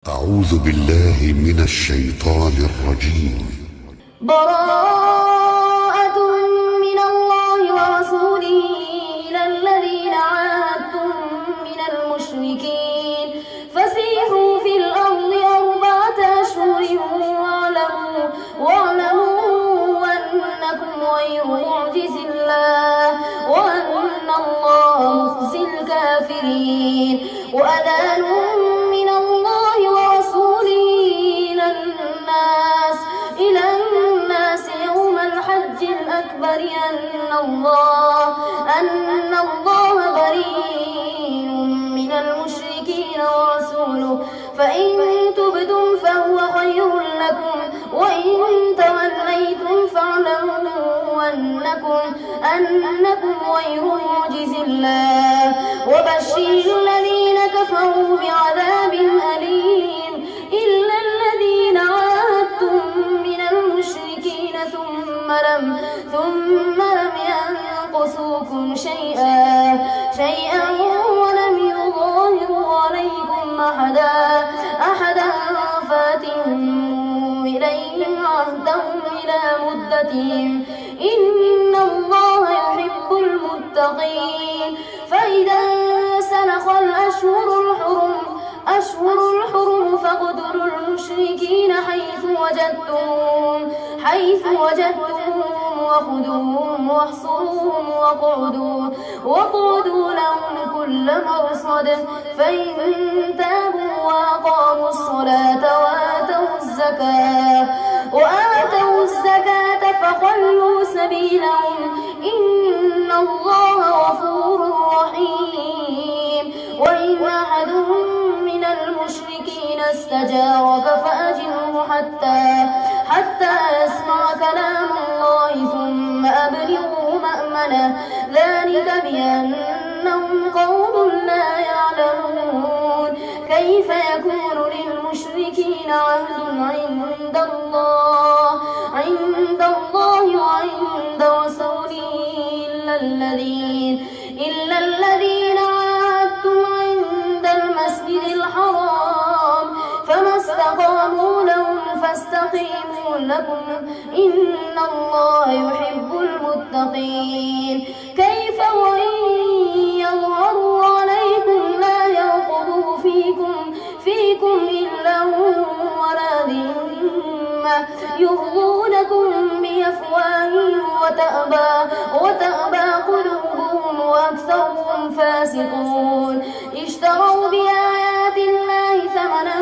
أعوذ بالله من الشيطان الرجيم. براءة من الله ورسوله إلى الذين عاهدتم من المشركين فسيحوا في الأرض 4 أشهر واعلموا أنكم غير معجز الله وأن الله مخزي الكافرين. وأذان من الله ورسوله إلى الناس يوم الحج الأكبر أن الله بريء من المشركين ورسوله فإن تبتم فهو خير لكم وإن توليتم فاعلموا أنكم غير معجز الله وبشر الذين كفروا بعذاب أليم إلا الذين عاهدتم من المشركين ثم لم ينقصوكم شيئا ولم يظاهروا عليكم أحدا فاتموا إليهم عهدهم إلى مدتهم إن الله يحب المتقين. فإذا سنخ الأشهر الحرم فاقتلوا المشركين حيث وجدتموهم وخذوهم واحصروهم واقعدوا لهم كل مرصد فإن تابوا وأقاموا الصلاة وآتوا الزكاة فخلوا سبيلهم إن الله غفور رحيم. وإن أحد من المشركين استجارك فأجره حتى يسمع كلام الله ثم أبلغه مأمنه ذلك بأنهم قوم لا يعلمون. كيف يكون للمشركين عهد عند الله وعند رسوله إلا الذين عاهدتم عند المسجد الحرام فما استقاموا لهم فاستقيموا لهم إن الله يحب المتقين. كيف وإن يظهروا عليكم لا يرقبوا فيكم إلا ولا ذمة يرضونكم بأفواههم وتأبى قلوبهم وأكثرهم فاسقون. اشتروا بآيات الله ثمنا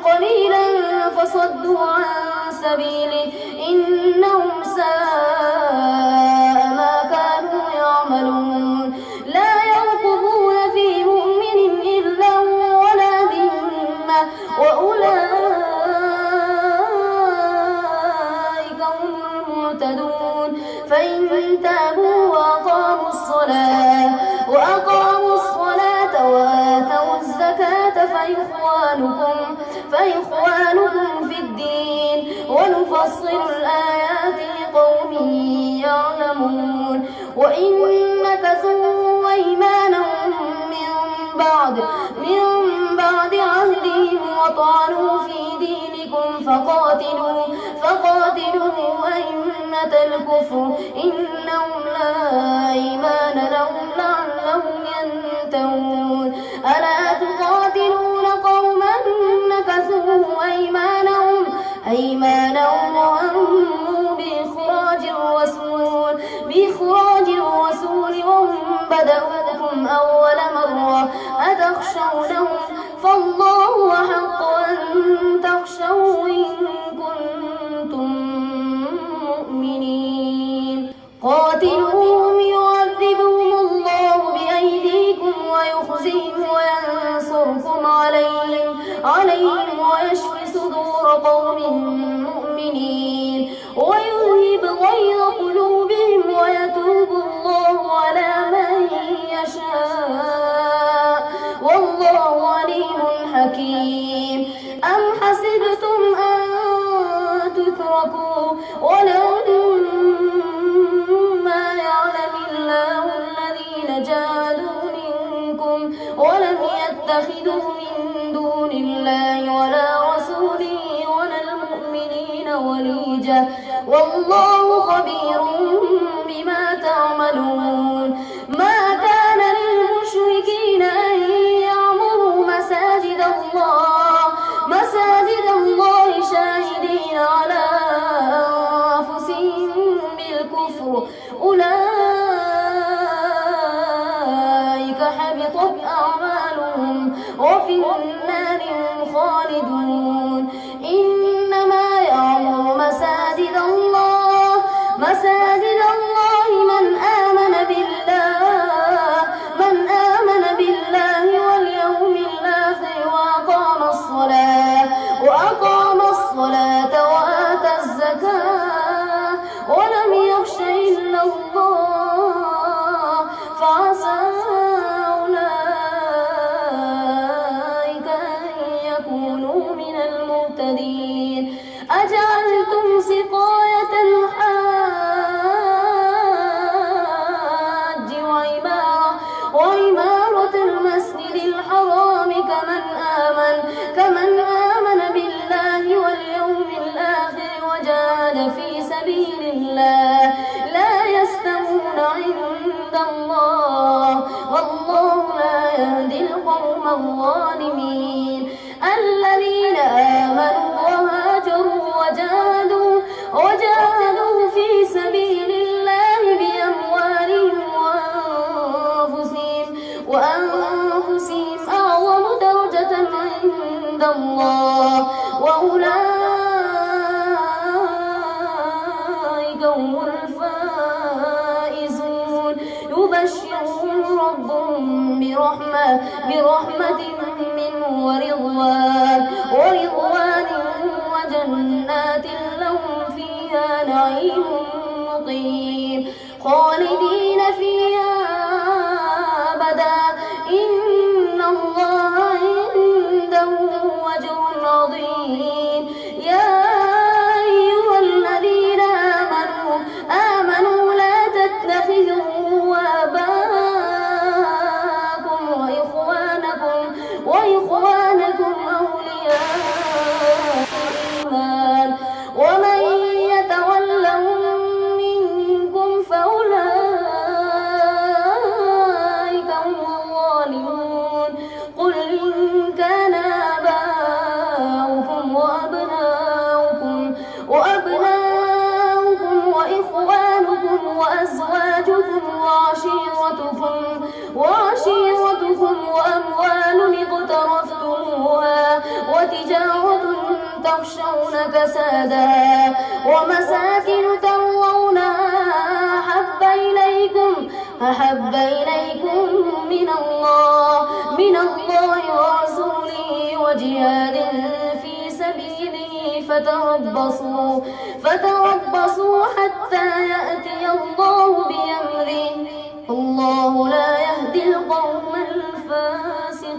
قليلا فصدوا عن سبيله إنهم ساء ما كانوا يعملون. لا يرقبون في مؤمن إلا ولا ذمة وأولئك هم المعتدون. فإن تابوا وأقاموا الصلاة وآتوا الزكاة فإخوانكم في الدين ونفصل الآيات لقوم يعلمون. وإن نكثوا أيمانهم من بعد عهدهم وطعنوا في دينكم فقاتلوا أئمة الكفر إنهم لا أيمان لهم لعلهم ينتهون. ألا تقاتلون قوما نكثوا أيمانهم وهموا بإخراج الرسول وهم بدأوكم أول مرة أتخشونهم فالله أحق أن تخشوه إن كنتم مؤمنين. قاتلوهم يعذبهم الله بأيديكم ويخزيهم وينصركم عليهم ويشف صدور قوم مؤمنين ويذهب غيظ قلوبهم ويتوب الله على من يشاء والله عليم حكيم. أم حسبتم أن تتركوا ولما يعلم الله الذين جاهدوا منكم ولم يتخذوا من دون الله ولا رسوله ولا المؤمنين وليجة والله خبير بما تعملون. ما كان للمشركين أن يعمروا مساجد الله شاهدين على أنفسهم بالكفر أولئك حبطت أعمالهم وفي النار خالدون. إنما يعمر مساجد الله من آمن بالله واليوم الآخر وأقام الصلاة وآتى الزكاة ولم يخش إلا الله فعسى أولئك أن يكونوا من المهتدين. أجعلتم سقاية الحاج وعمارة المسجد الحرام كمن آمن بالله واليوم الآخر وجاهد في سبيل الله لا يستوون عند الله والله لا يهدي القوم الظالمين. الذين آمنوا وهاجروا وجاهدوا في سبيل الله بأموالهم وأنفسهم أعظم درجة عند الله وأولئك هم الفائزون. يبشرهم ربهم برحمة منه ورضوان وجنات لهم فيها نعيم مقيم خالدين فيها أبدا إن الله عنده أجر عظيم. يا أيها الذين آمنوا لا تتخذوا آباءكم وإخوانكم أولياء الإيمان ومن يتولهم منكم فأولئك هم الظالمون. قل إن كان آباؤكم وأبناؤكم وإخوانكم وأزواجكم وعشيرتكم وأموال اقترفتموها وتجارة تخشون كسادها ومساكن ترضونها أحب إليكم من الله ورسوله وجهاد في سبيله فتربصوا حتى يأتي الله بأمره الله لا يهدي القوم الفاسقين.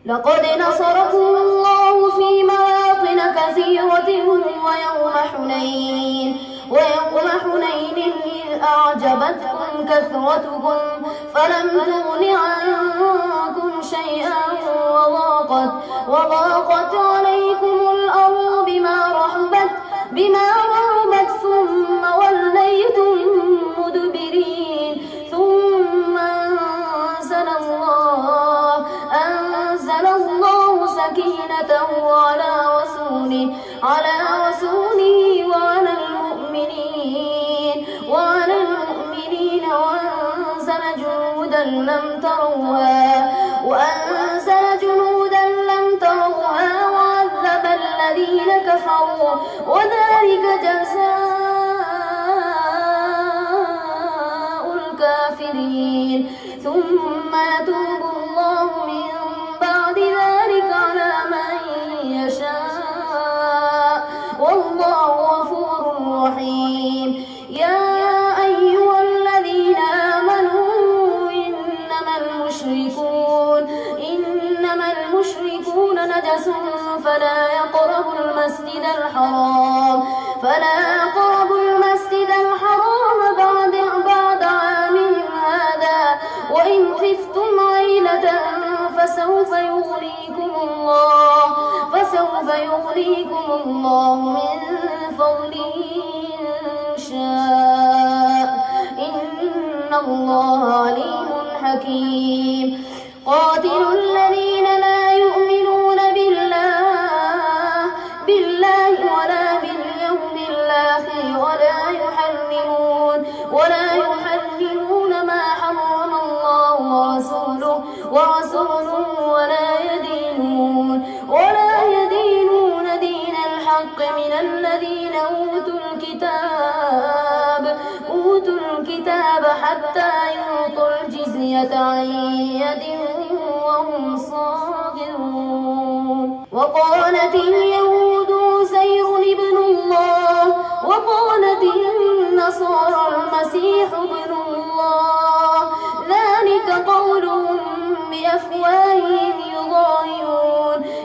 لقد نصركم الله في مواطن كثيرة ويوم حنين إذ أعجبتكم كثرتكم فلم تغن عنكم شيئا وضاقت عليكم الأرض بما رحبت ثم وليتم مدبرين ثم أنزل الله سكينته على رسوله وعلى المؤمنين وأنزل جنودا لم تروها وعذب الذين كفروا وذلك جزاء الكافرين. ثم يتوب الله من بعد ذلك على من يشاء والله غفور رحيم. يا أيها الذين آمنوا إنما المشركون نجس فلا يقربوا المسجد الحرام بعد عامهم هذا وإن خفتم عيلة يريكم الله من فضله إن شاء إن الله عليم حكيم قاتلوا الذين لا يؤمنون بالله ولا باليوم الآخر ولا يحرمون ما حرم الله ورسوله ولا يدينون دين الحق من الذين أوتوا الكتاب حتى يعطوا الجزية عن يد وهم صاغرون وقالت اليهود عزير ابن الله وقالت النصارى المسيح ابن الله ذلك قولهم بأفواههم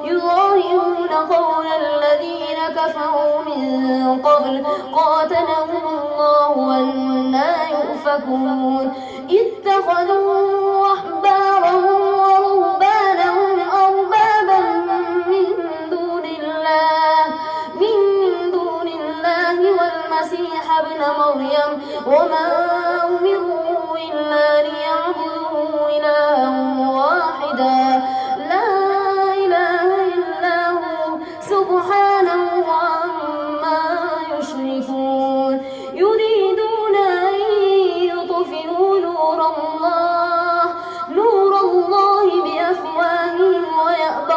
يضاهئون قول الذين كفروا من قبل قاتلهم الله أنى يؤفكون اتخذوا أحبارهم ورهبانهم أربابا من دون الله والمسيح ابن مريم وما أمروا إلا ليعبدوا إلها واحدا لا إله إلا هو سبحانه عما يشركون يريدون أن يطفئوا نور الله بأفواههم ويأبى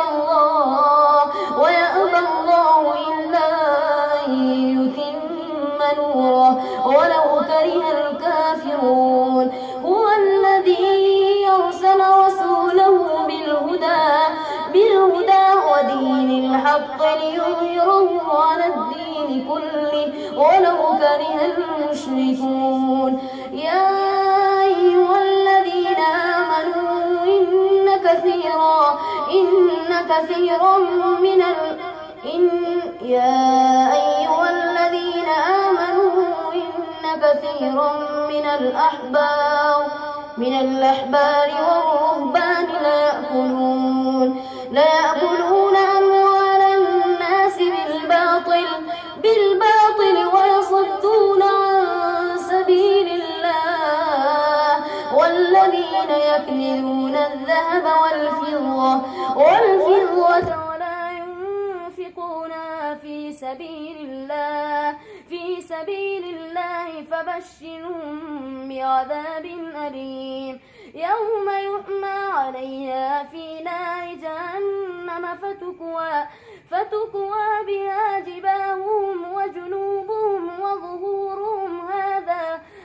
الله إلا أن يتم نوره ولو كره الكافرون هو الذي أرسل رسوله بالهدى ودين الحق ليظهره على الدين كله ولو كره المشركون يا أيها الذين آمنوا إن كثيرا من الأحبار والرهبان لا يأكلون أموال الناس بالباطل ويصدون عن سبيل الله والذين يكنزون الذهب والفضة ولا ينفقونها في سبيل الله فبشرهم بعذاب أليم يوم يحمى عليها في نار جهنم فتكوى بها جباههم وجنوبهم وظهورهم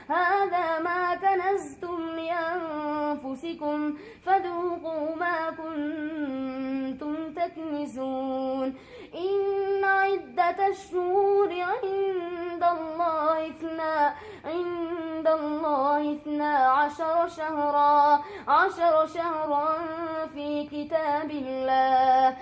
هذا ما كنزتم لأنفسكم فذوقوا ما كنتم تكنزون إن عدة الشهور عند الله 12 شهرا في كتاب الله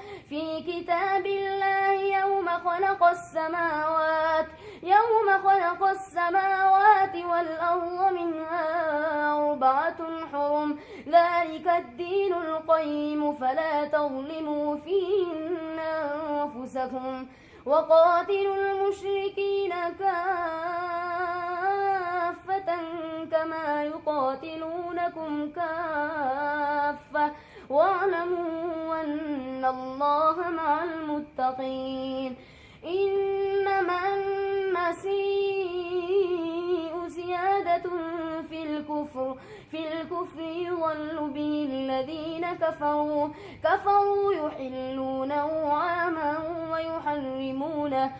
يوم خلق السماوات والأرض منها 4 حرم ذلك الدين القيم فلا تظلموا فيهن أنفسكم وقاتلوا المشركين كافة كما يقاتلونكم كافة واعلموا أن الله مع المتقين إنما النسيء زيادة في الكفر يضل به الذين كفروا يحلونه عاما ويحرمونه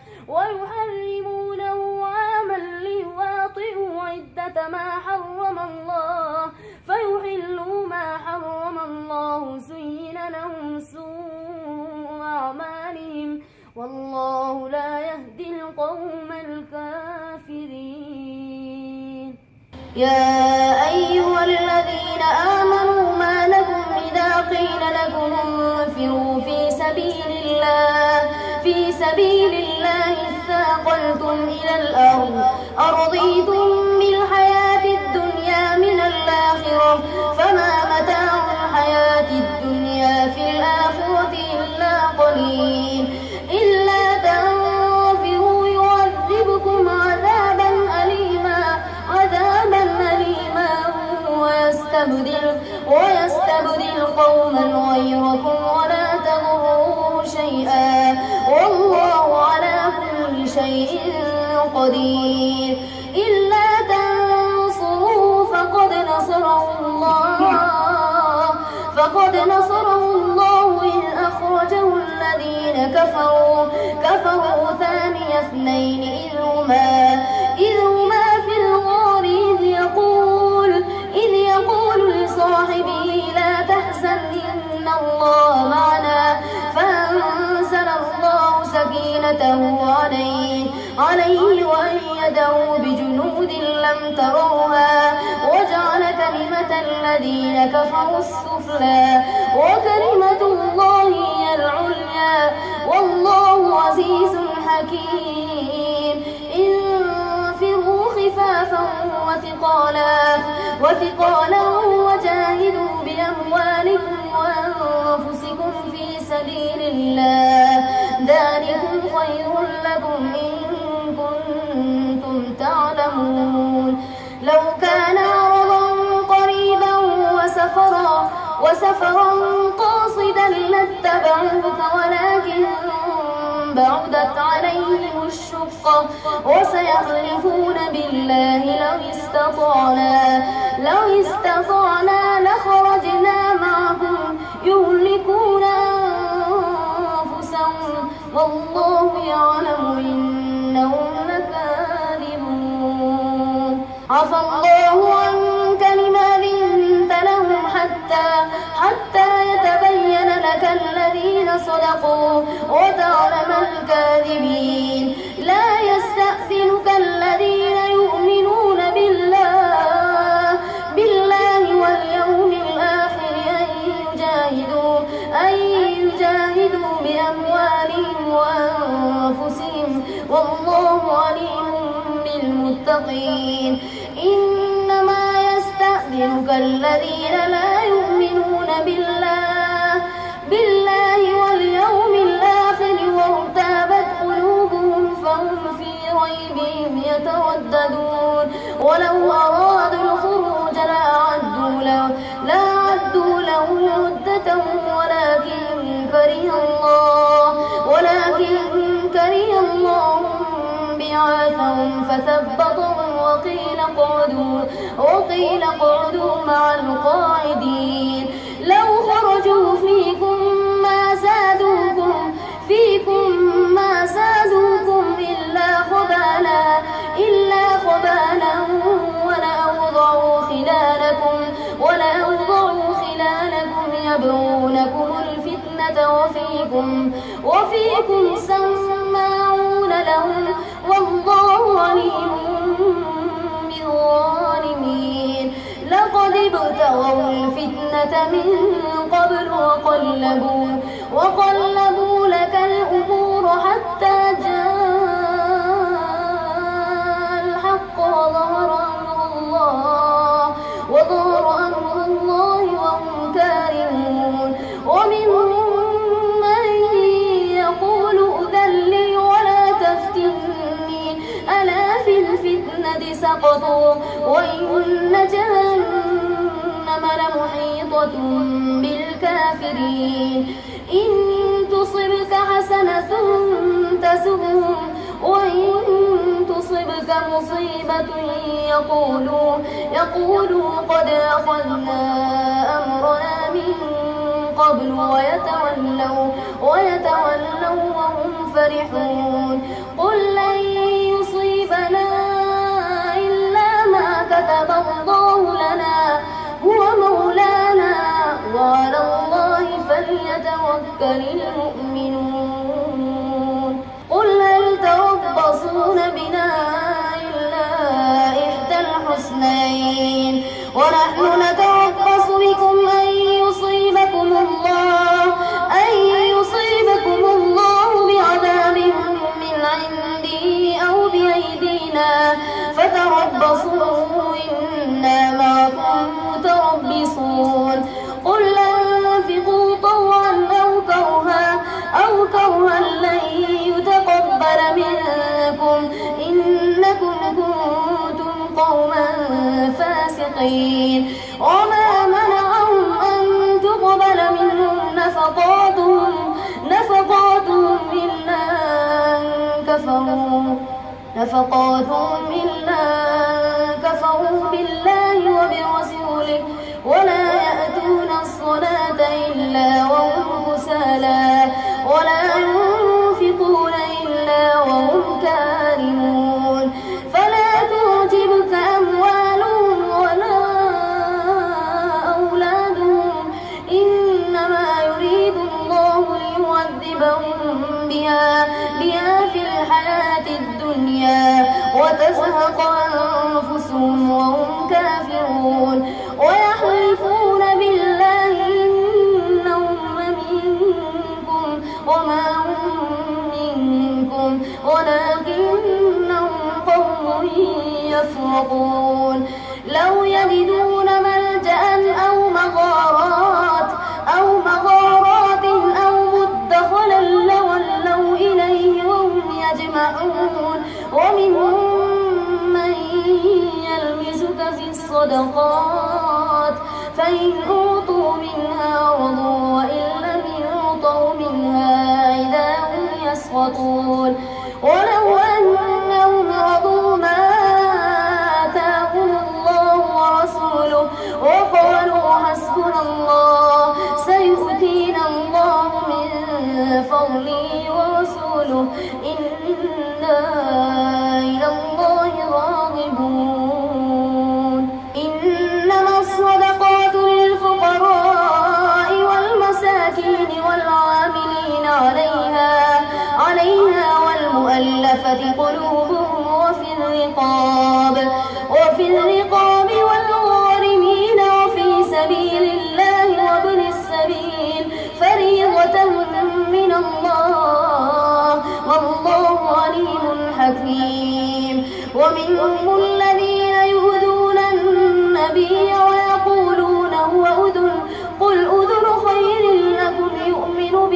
عاما ليواطئوا عدة ما حرم الله فيحلوا ما حرم الله زين لهم سوء أعمالهم والله لا يهدي القوم الكافرين يا أيها الذين آمنوا ما لكم إذا قيل لكم انفروا في سبيل الله اثاقلتم إلى الأرض أرضيتم بالحياة الدنيا من الآخرة فما متاع الحياة الدنيا في الآخرة إلا قليل قدير إلا تنصروا فقد نصره الله إذ أخرجه الذين كفروا ثاني اثنين إذ هما في الغار إذ يقول لصاحبه لا تحزن إن الله معنا فأنزل الله سكينته عليه وأيده بجنود لم تروها وجعل كلمة الذين كفروا السفلى وكلمة الله هي العليا والله عزيز حكيم انفروا خفافا وثقالا وجاهدوا بأموالكم وأنفسكم في سبيل الله ذلكم خير لكم إن كنتم تعلمون لو كان عرضا قريبا وسفرا قاصدا لاتبعوك ولكن بعدت عليهم الشقة وسيحلفون بالله لو استطعنا لخرجنا معكم يهلكون أنفسهم والله يعلم إنهم لكاذبون عفى الله عنك لما أذنت لهم حتى يتبين لك الذين صدقوا وتعلم الكاذبين لا يستأذنك الذين يؤمنون بالله واليوم الآخر أن يجاهدوا بأموالهم وأنفسهم والله عليم بالمتقين إنما يستأذنك الذين لا يؤمنون بالله واليوم الآخر وارتابت قلوبهم فهم في ريبهم يترددون ولو أرادوا الخروج لأعدوا له عدة ولكن كره الله بعاثهم فثبطهم وقيل اقعدوا مع القاعدين لو خرجوا فيكم ما زادوكم إلا خبالا ولأوضعوا خلالكم يبغونكم الفتنة وفيكم سماعون لهم والله عليم بالظالمين لقد ابتغوا الفتنة من قبل وقلبوا لك الأمور حتى جاء الحق وظهر أمر الله وهم كارهون ومنهم من يقول أذن لي ولا تفتني ألا في الفتنة سقطوا وإن جهنم لمحيطة بالكافرين إن تصبك حسنة تسؤهم وإن تصبك مصيبة يقولوا قد أخذنا أمرنا من قبل ويتولوا وهم فرحون قل لن يصيبنا إلا ما كتب الله لنا هو مولانا وعلى الله فليتوكل المؤمنون قل هل تربصون بنا إلا إحدى الحسنيين ونحن نتربص بكم أن يصيبكم الله بعذاب من عنده أو بأيدينا فتربصوا إنا معكم متربصون قل أنفقوا طوعا أو كرها لن يتقبل منكم إنكم كنتم قوما فاسقين وما منعهم أن تقبل منهم نفقاتهم إلا نفقاتهم إلا كفروا بالله وبرسوله ولا يأتون الصلاة إلا وهم كسالى ولا ينفقون إلا وهم كارهون فلا تعجبك أموالهم ولا أولادهم إنما يريد الله ليعذبهم بها في الحياة الدنيا وتزهق أنفسهم وهم كافرون ويحلفون بالله إنهم لمنكم وما هم منكم ولكنهم قوم يفرقون لو يجدون ملجأ أو مغارات أو مدخلا لولوا إليه وهم يجمعون ومنهم من يلمزك في الصدقات فإن أوطوا منها رضوا وإن لم يوطوا منها إذا هم يسخطون ولو أنهم رضوا ما آتاهم الله ورسوله وقالوا حسبنا الله سيؤتينا الله من فضله ورسوله إنا إلى الله راغبون إنما الصدقات للفقراء والمساكين والعاملين عليها والمؤلفة قلوبهم وفي الرقاب والغارمين وفي سبيل الله وابن السبيل فريضة من الله والله عليم حكيم ومنهم الذين يؤذون النبي ويقولون هو أذن قل أذن خير لكم يؤمن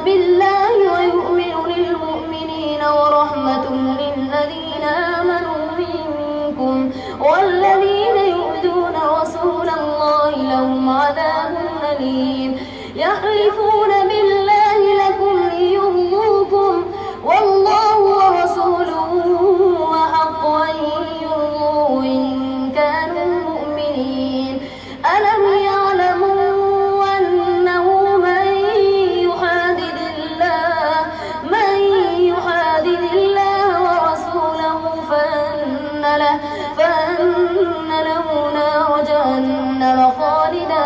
بالله ويؤمن للمؤمنين ورحمة للذين آمنوا منكم والذين يؤذون رسول الله لهم عذاب أليم يحلفون بالله لكم ليرضوكم والله ورسوله أحق أن يرضوه إن كانوا مؤمنين ألم يعلموا أنه من يحادد الله ورسوله فأن له نار جهنم خالدا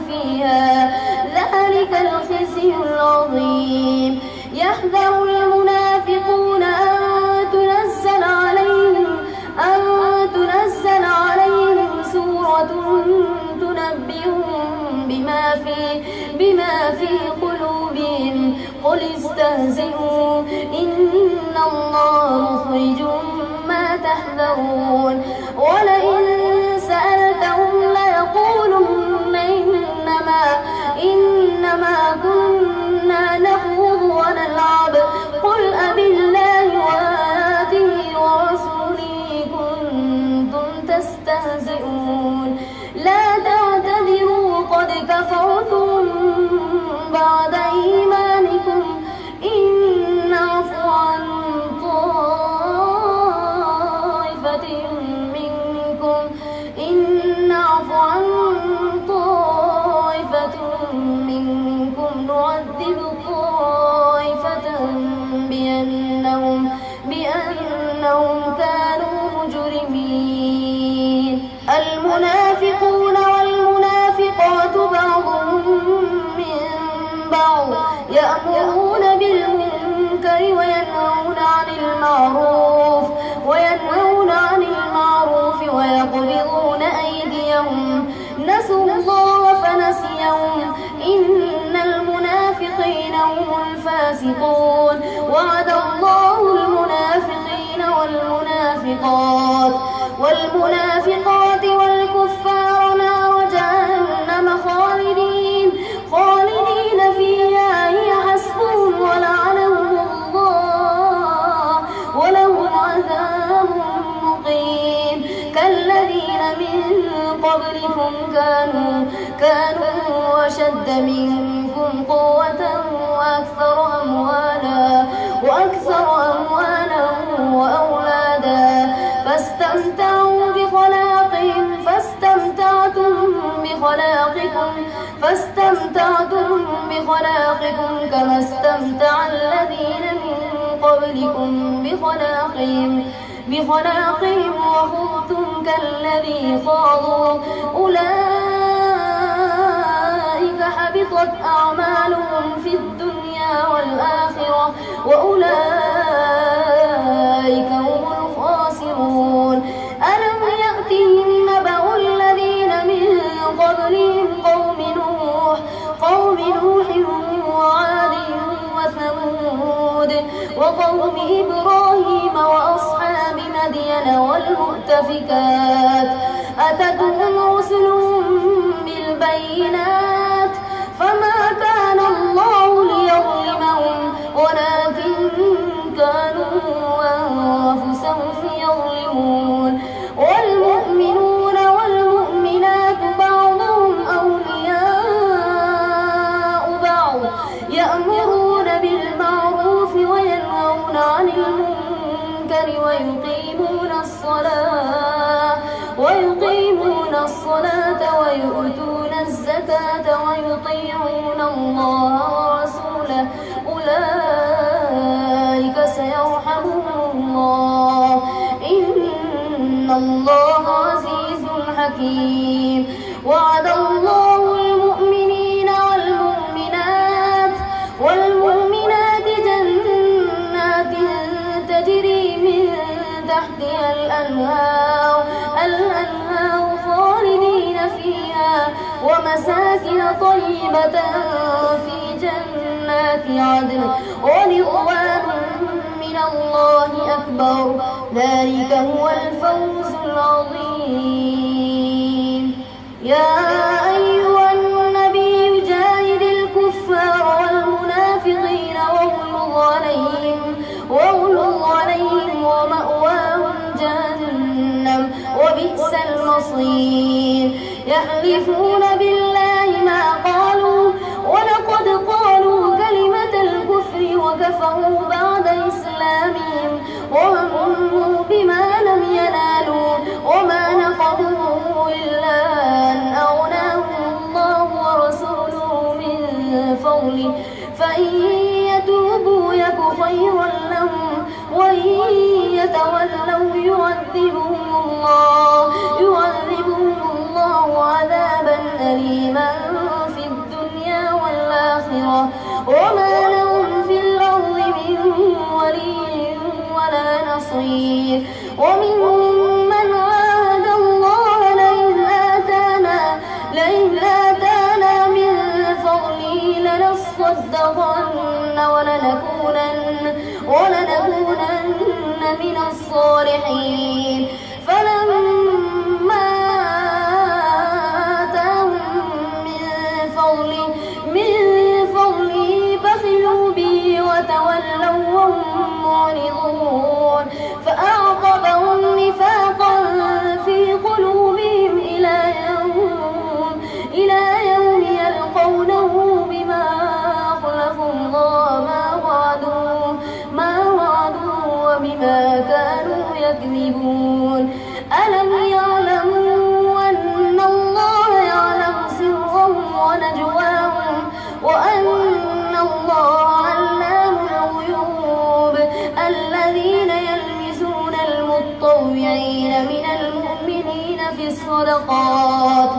فيها ذلك الخزي العظيم يحذر المنافقون أن تنزل عليهم سورة تنبئهم بما في قلوبهم قل استهزئوا إن الله مخرج ما تحذرون ولئن سألتهم ليقولن إنما كنا نخوض ونلعب قل أبالله وآياته ورسوله كنتم تستهزئون لا تعتذروا قد كفرتم بعد إيمانكم إن نعفو عن طائفة منكم نعذب طائفة بأنهم كانوا مجرمين المنافقون والمنافقات بعضهم من بعض يأمرون بالمنكر وينهون عن المعروف ويقبضون أيديهم نسوا الله فنسيهم إن المنافقين هم الفاسقون وعد الله المنافقين والمنافقات والكفار نار جهنم خالدين فيها هي حسبهم ولعنهم الله ولهم عذاب مقيم كالذين من قبلكم كانوا أشد منكم قوة وأكثر أموالا استمتعتم بخلاقكم كما استمتع الذين من قبلكم بخلاقهم وخضتم كالذي خاضوا أولئك حبطت أعمالهم في الدنيا والآخرة وأولئك هم الخاسرون. ألم يأتهم نبأ الذين من قبلهم قوم نوح وعاد وثمود وقوم إبراهيم وأصحاب مدين والمؤتفكات أتتهم رسلهم بالبينات فما كان الله ليظلمهم ولكن كانوا أنفسهم يظلمون. والمؤمنون والمؤمنات بعضهم أولياء بعض يأمرون بالمعروف وينهون عن المنكر ويقيمون الصلاة ويؤتون الزكاة ويطيعون الله ورسوله أولئك سيرحمهم الله إن الله عزيز حكيم. وعد الله المؤمنين والمؤمنات جنات تجري من تحتها الأنهار خالدين فيها ومساكن طيبة في جنات عدن ورضوان من الله أكبر ذلك هو الفوز العظيم. يا أيها النبي جاهد الكفار والمنافقين واغلظ عليهم ومأواهم جهنم وبئس المصير. يحلفون بالله ما قالوا ولقد قالوا كلمة الكفر وكفروا بعد إسلامهم وهموا بما لم ينالوا وما نقموا إلا أن أغناهم الله ورسوله من فضله فإن يتوبوا يك خيرا لهم وإن يتولوا يعذبهم الله عذابا أليما في الدنيا والآخرة وما لهم في الأرض من ولي ولا نصير. ومنهم من عاهد الله لئن آتانا من فضله لنصدقن ولنكونن من الصالحين. فلما آتاهم من فضله بخلوا به وتولوا وهم معرضون فأعقبهم نفاقا في قلوبهم إلى يوم يلقونه بما أخلفوا الله ما وعدوا وبما كانوا يكذبون. ألم يعلموا أن الله يعلم سرهم ونجواهم وأن الله علام الغيوب. الذين يلمزون المطوعين من المؤمنين في الصدقات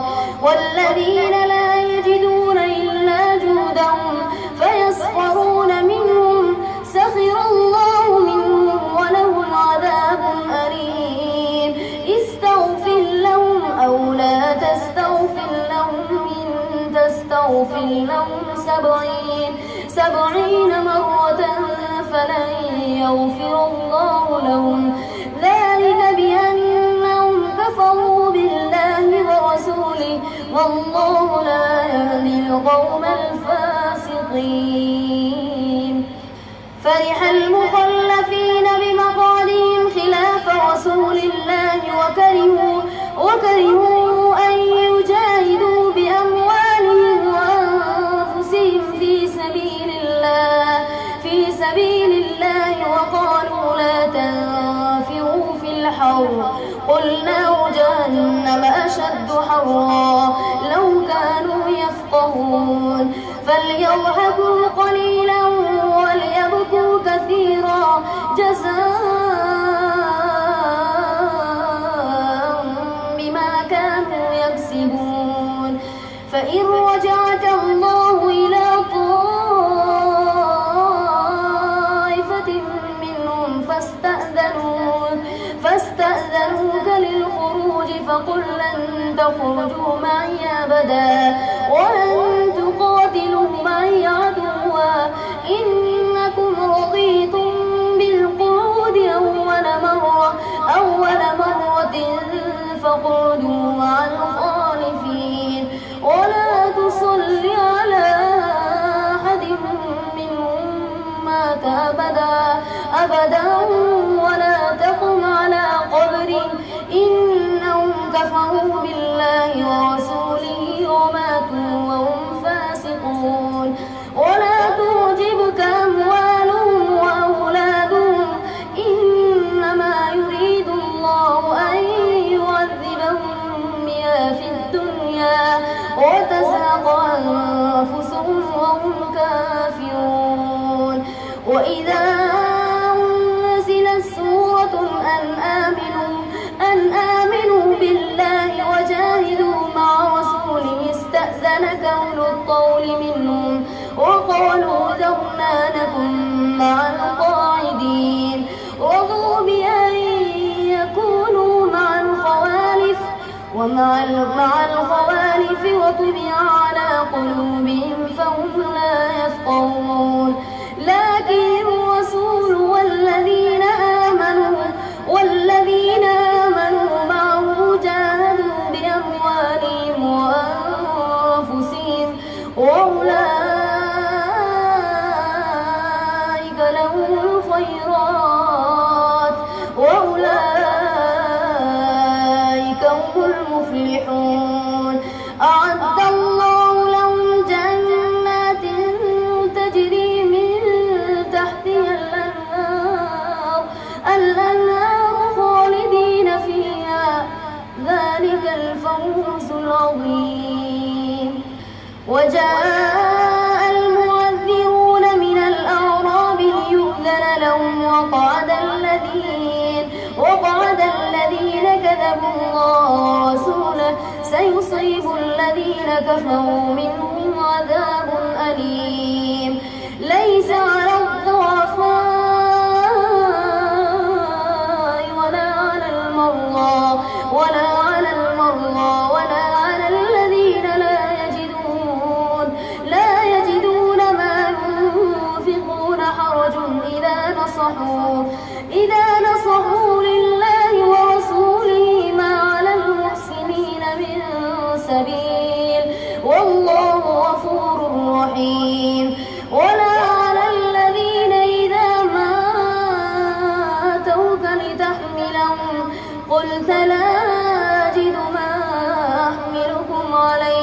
والذين لا يجدون إلا جهدهم فيسخرون منهم سخر الله منهم ولهم عذاب أليم. استغفر لهم أو لا تستغفر لهم إن تستغفر لهم 70 مرة فلن يغفر الله لهم ذلك بأنهم كفروا بالله ورسوله والله لا يهدي القوم الفاسقين. فرح المخلفين بمقعدهم خلاف رسول الله وكرهوا أن يجاهدوا بأموالهم وأنفسهم في سبيل الله وقالوا لا تنفروا في الحر قل نار جهنم أشد حرا لو كانوا يفقهون فليضحكوا قليلا وليبكوا كثيرا جزاء بما كانوا يكسبون فإن رجعك الله إلى طائفة منهم فاستأذنوك للخروج فقل لن تخرجوا معي أبدا ولن تقاتلوا معي عدوا إنكم رضيتم بالقعود أول مرة فاقعدوا مع الخالفين ولا تصل على أحد منهم مات أبدا ولا تقم على قبره إنهم كفروا بالله ورسوله وماتوا وهم فاسقون ولا تعجبك أموالهم وأولادهم إنما يريد الله أن يعذبهم بها في الدنيا وتزهق أنفسهم وهم كافرون وإذا أنزلت سورة أن آمنوا بالله وجاهدوا مع رسوله استأذنك أولو الطول منهم وقالوا ذرنا نكن مع القاعدين رضوا بأن يكونوا مع الخوالف وطبع على قلوبهم فهم لا يفقهون لكن الرسول والذين آمنوا معه جاهدوا بأموالهم وأنفسهم وأولئك لهم الخيرات وأولئك هم المفلحون أعد الله لهم جنات تجري من تحتها الأنهار خالدين فيها ذلك الفوز العظيم وجاء المعذرون من الأعراب ليؤذن لهم وقعد الذين كذبوا الله ورسوله سيصيب الذين كفروا منهم عذاب أليم ليس على الضعفاء ولا على المرضى ولا على الذين لا يجدون ما ينفقون حرج إذا نصحوا لله ورسوله ما على المحسنين من سبيل والله غفور رحيم ولا على الذين إذا ما أتوك لتحملهم قلت لا أجد ما أحملكم عليه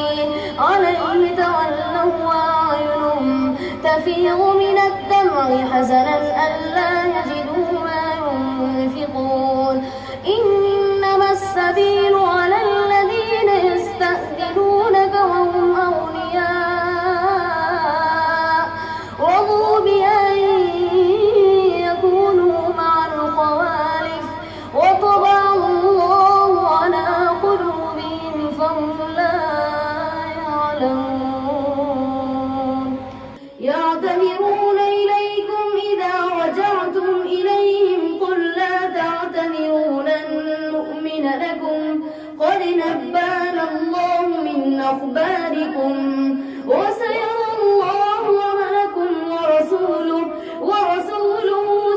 تولوا وأعينهم تفيض من الدمع حزنا ألا يجدوا ما ينفقون إنما السبيل على الذين يستأذنونك وهم أغنياء رضوا بأن يكونوا مع الخوالف وطبع الله على قلوبهم فهم لا يعلمون يعتذرون إليكم إذا رجعتم إليهم قل لا تعتذروا لن نؤمن لكم قد نبأنا الله من أخباركم وسيرى الله عملكم ورسوله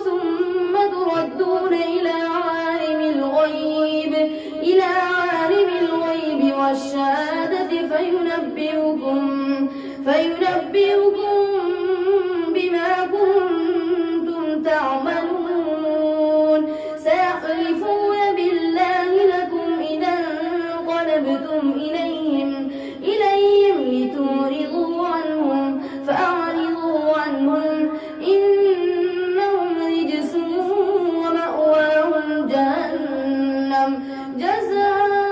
ثم تردون إلى عالم الغيب والشهادة فينبئكم بما كنتم تعملون سيحلفون بالله لكم إذا انقلبتم إليهم لتعرضوا عنهم فأعرضوا عنهم إنهم رجس ومأواهم جهنم جزاء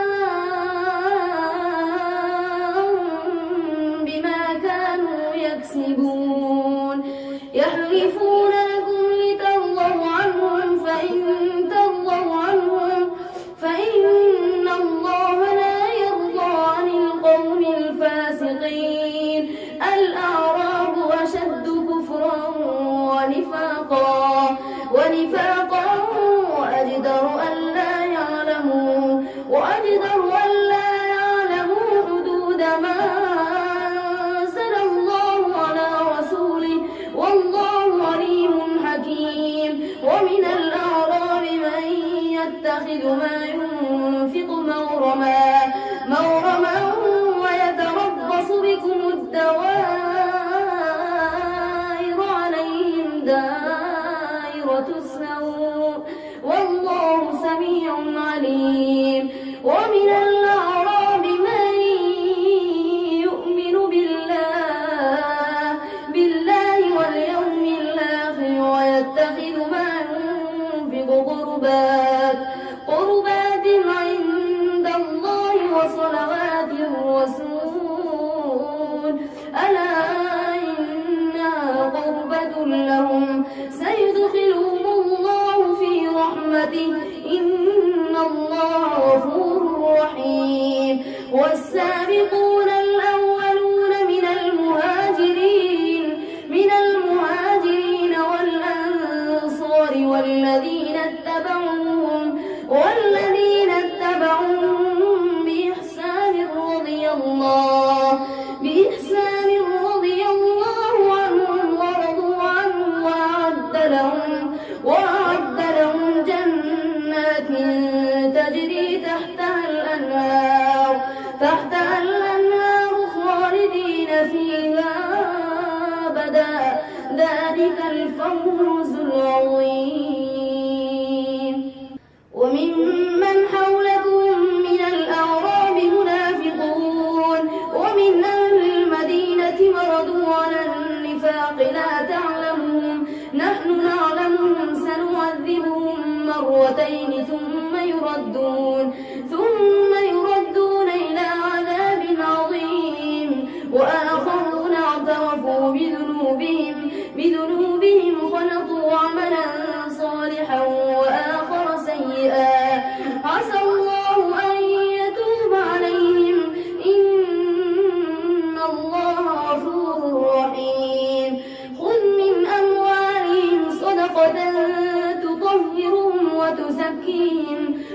يكسبون يحلفون لكم لترضوا عنهم فإن الله لا يرضى عن القوم الفاسقين الأعراب أشد كفرا ونفاقا وأجدر ألا يعلموا حدود ما أنزل الله على رسوله والله عليم حكيم ومن الأعراب من يتخذ ما ينفق مغرما ويتربص بكم الدوائر عليهم دائرة السوء والله سميع عليم ومن الأعراب من يؤمن بالله واليوم الآخر ويتخذ ما ينفق قربات عند الله وصلوات الرسول ألا إنها قربة لهم سيدخلهم الله في رحمته إن الله غفور رحيم والسابقون الأولون من المهاجرين والأنصار والذين اتبعوهم بإحسان رضي الله عنهم ورضوا عنه وأعد لهم جنات تجري تحتها الأنهار خالدين فيها أبدا ذلك الفوز العظيم وممن حولكم من الأعراب منافقون ومن أهل المدينة مردوا على النفاق لا تعلمهم نحن نعلمهم سنعذبهم مرتين ثم يردون إلى عذاب عظيم وآخرون اعترفوا بذنوبهم خلطوا عملا صالحا وآخر سيئا عسى الله أن يتوب عليهم إن الله غفور رحيم خذ من أموالهم صدقة تطهرهم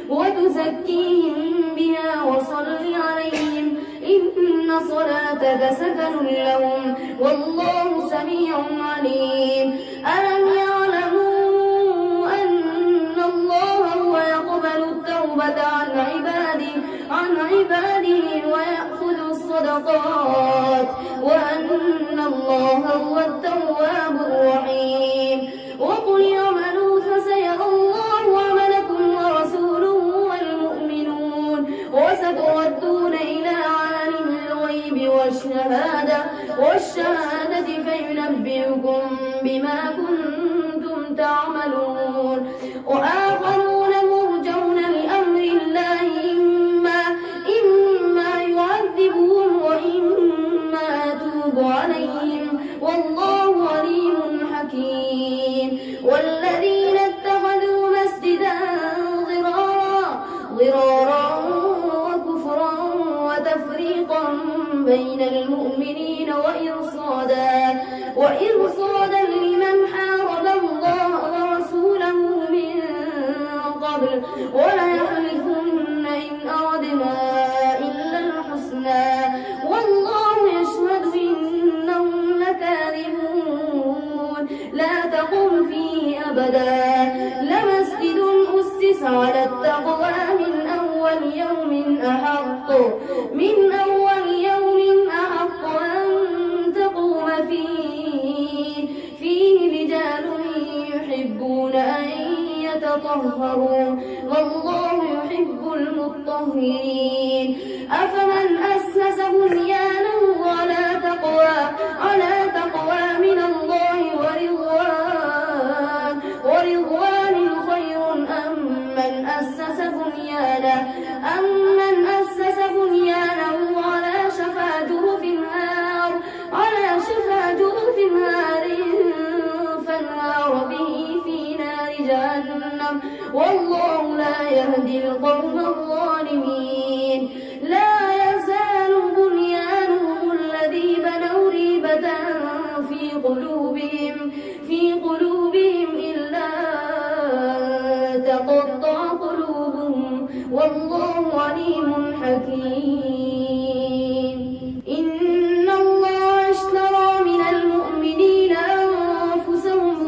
وتزكيهم بها وصل عليهم إن صلاتك سكن لهم والله سميع عليم ألم يعلموا أن الله هو يقبل التوبة عن عباده ويأخذ الصدقات وأن الله هو التواب الرحيم وقل اعملوا فسيرى الله عملكم ورسوله والمؤمنون وستردون إلى عالم الغيب والشهادة فينبئكم بما كنتم تعملون وآخرون مرجون لأمر الله إما يعذبهم وإما يتوب عليهم والله عليم حكيم والذين اتخذوا مسجدا ضرارا وكفرا وتفريقا بين المؤمنين وإرصادا لمن حارب الله ورسوله من قبل وليحلفن إن أردنا إلا الحسنى والله يشهد إنهم لكاذبون لا تقم فيه أبدا لمسجد أسس على التقوى من أول يوم أحق أن تقوم فيه رجال يحبون أن يتطهروا والله يحب المطهرين أفمن أسس بنيانه على تقوى من الله ورضوان خير أم من أسس بنيانه على شفا جرف والله لا يهدي القوم الظالمين لا يزال بنيانهم الذي بنوا ريبة في قلوبهم إلا تقطع قلوبهم والله عليم حكيم إن الله اشترى من المؤمنين أنفسهم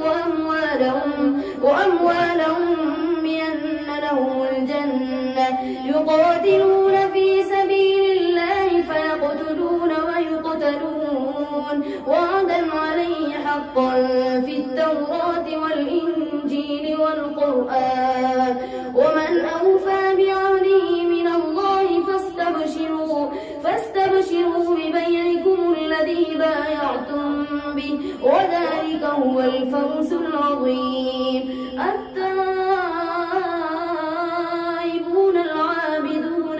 وأموالهم بأن لهم الجنة يقاتلون في سبيل الله فيقتلون ويقتلون وعدا عليه حقا في التوراة والإنجيل والقرآن ومن أوفى بعهده من الله فاستبشروا ببيعكم الذي بايعتم به وذلك هو الفوز العظيم التائبون العابدون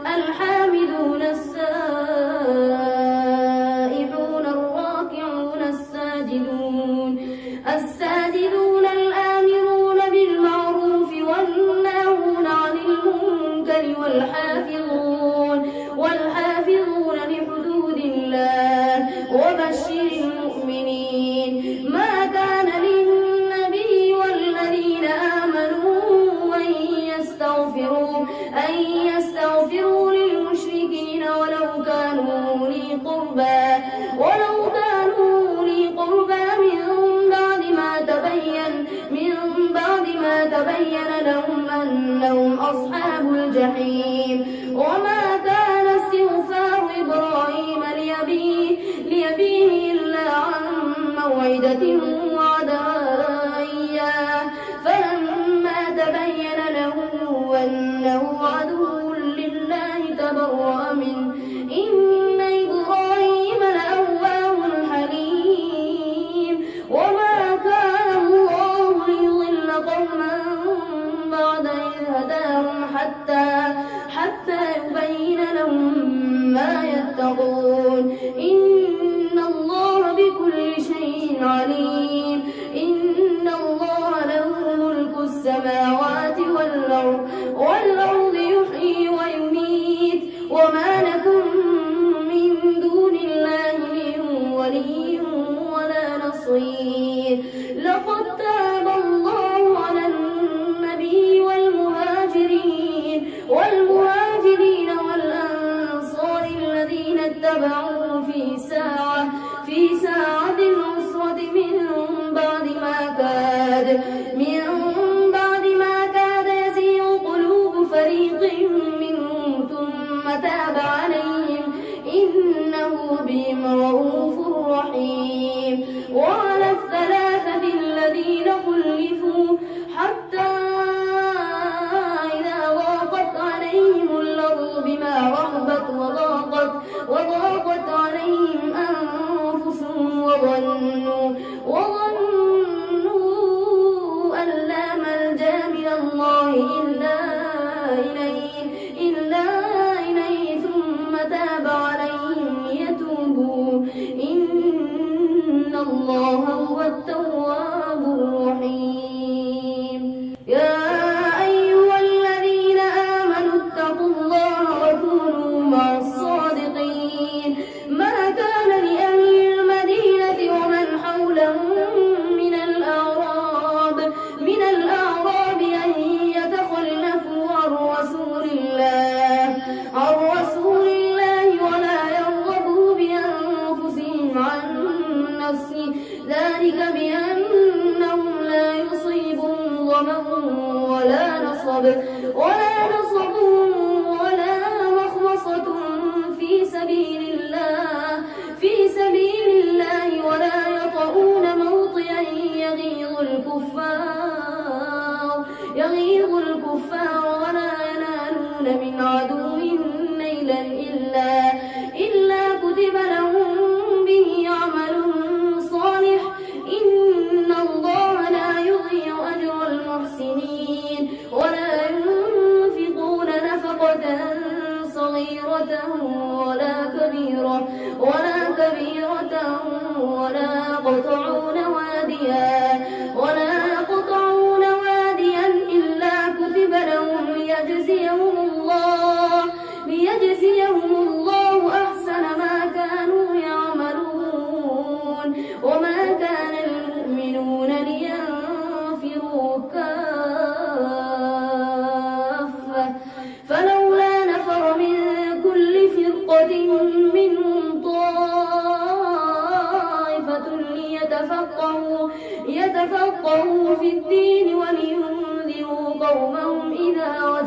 الحامدون السائحون الراكعون الساجدون الآمرون بالمعروف والناهون عن المنكر والحافظون لحدود الله وبشر المؤمنين ما كان للنبي والذين آمنوا أن يستغفروا للمشركين ولو كانوا أولي قربى من بعد ما تبين لهم أنهم أصحاب الجحيم وما كان استغفار إبراهيم لأبيه إلا عن موعدة وعدها إياه فلما تبين له أنه عدو لله تبرأ منه إن إبراهيم لأواه حليم وما كان الله ليضل قوما بعد إذ هداهم حتى يبين لهم ما يتقون إن الله بكل شيء عليم إن الله له ملك السماوات والأرض يحيي ويميت وما لكم من دون الله من ولي ولا نصير لقد تاب الله على النبي والمهاجرين والأنصار الذين اتبعوه في ساعة العسرة من بعد ما كاد يزيغ قلوب فريق منهم ثم تاب عليهم إنه بهم رءوف رحيم وعلى الثلاثة الذين خلفوا حتى إذا ضاقت عليهم الأرض بما رحبت وضاقت عليهم أنفسهم وظنوا أن لا ملجأ من الله إلا إليه ثم تاب عليهم ليتوبوا إن الله هو التواب الرحيم يا أيها الذين آمنوا اتقوا الله وكونوا مع الصادقين ما كان لأهل المدينة ومن حولهم من الأعراب أن يتخلفوا عن رسول الله ولا يرغبوا بأنفسهم عن نفسه ذلك بأنهم لا يصيبهم ظمأ ولا نصب ولا مخمصة في سبيل الله ولا يطؤون موطئا يغيظ الكفار ولا ينالون من عدو نيلا إلا كتب لهم به عمل صالح إن الله لا يضيع أجر المحسنين ولا ينفقون نفقة صغيرة ولا كبيرة ولا يقطعون وليتفقهوا في الدين ولينذروا قومهم إذا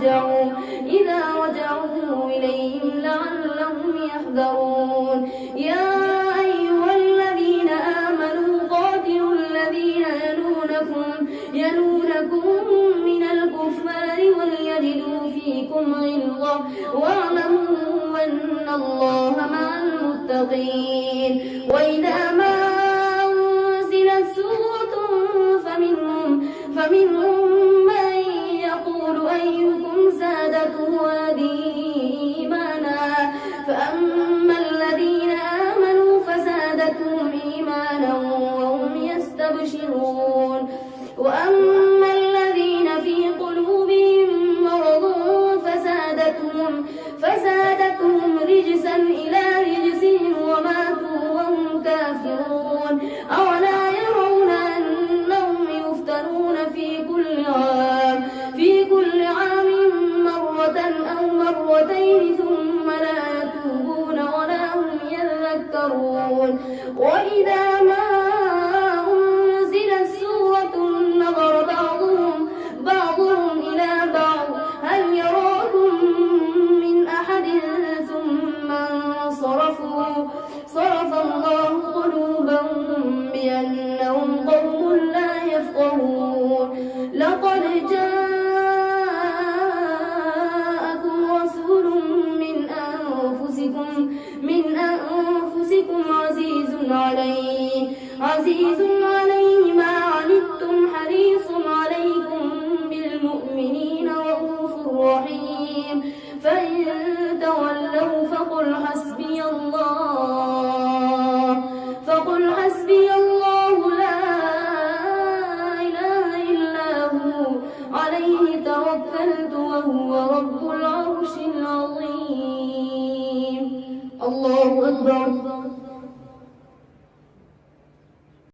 رجعوا إليهم لعلهم يحذرون يا أيها الذين آمنوا قاتلوا الذين يلونكم من الكفار وليجدوا فيكم غلظة واعلموا أن الله مع المتقين وإذا ما أنزلت سورة فمنهم من يقول أيكم زادته هذه إيمانا فأما الذين آمنوا فزادتهم إيمانا وهم يستبشرون وأما الذين في قلوبهم مرض فزادتهم رجسا إلى رجسهم وماتوا وهم كافرون أولا يرون أنهم يفتنون في كل عام مرة أو مرتين ثم لا يتوبون ولا هم يذكرون وإذا ما أنزلت سورة نظر بعضهم إلى بعض هل يراكم من أحد ثم انصرفوا صرف الله قلوبهم بأنهم قوم لا يفقهون لقد جاءكم رسول من أنفسكم عزيز عليه ما عنتم حريص عليكم بالمؤمنين رءوف رحيم فإن تولوا فقل حسبي الله لا إله إلا هو عليه توكلت وهو رب العرش العظيم الله أكبر